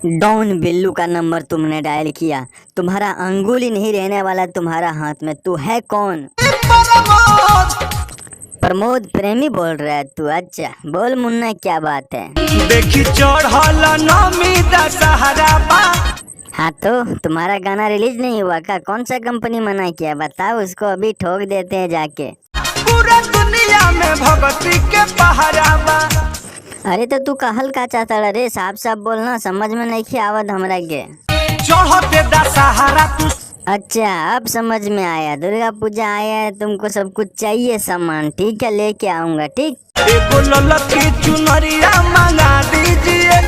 Don Billu का number तुमने dial किया। तुम्हारा अंगुली नहीं रहने वाला तुम्हारा हाथ में। तू है कौन? प्रमोद प्रेमी बोल रहा है तू? अच्छा बोल मुन्ना, क्या बात है? देखी चढ़ल नमी दशहरा बा। हाँ तो तुम्हारा गाना रिलीज नहीं हुआ का? कौन सा कंपनी मना किया बताओ, उसको अभी ठोक देते हैं जाके। पूरा दुनिया में भगती के पहरा बा। अरे तो तू कहल का चाहता रे? साफ साफ बोलना, समझ में नहीं आवत हमरा के। चढ़ते दशहरा तू। अच्छा अब समझ में आया, दुर्गा पूजा आया है, तुमको सब कुछ चाहिए सामान, ठीक है लेके आऊंगा। ठीक एगो ललकी चुनरिया मंगा दीजिए।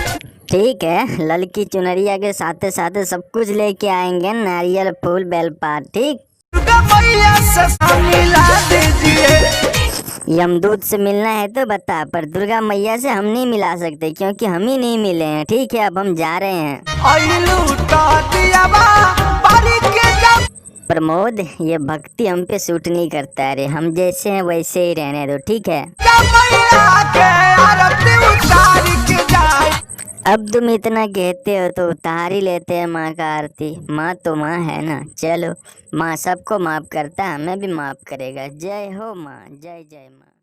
ठीक है, ललकी चुनरिया के साथ साथ सब कुछ लेके आएंगे, नारियल फूल बेलपात। ठीक, दुर्गा मैया से मिला दीजिए। यमदूत से मिलना है तो बता, पर दुर्गा मैया से हम नहीं मिला सकते क्योंकि हम ही नहीं मिले हैं। ठीक है अब हम जा रहे हैं। प्रमोद ये भक्ति हम पे सूट नहीं करता है रे, हम जैसे हैं वैसे ही रहने दो। ठीक है अब तुम इतना कहते हो तो उतार ही लेते हैं माँ का आरती। माँ तो माँ है ना। चलो, माँ सबको माफ करता है, हमें भी माफ करेगा। जय हो माँ, जय जय माँ।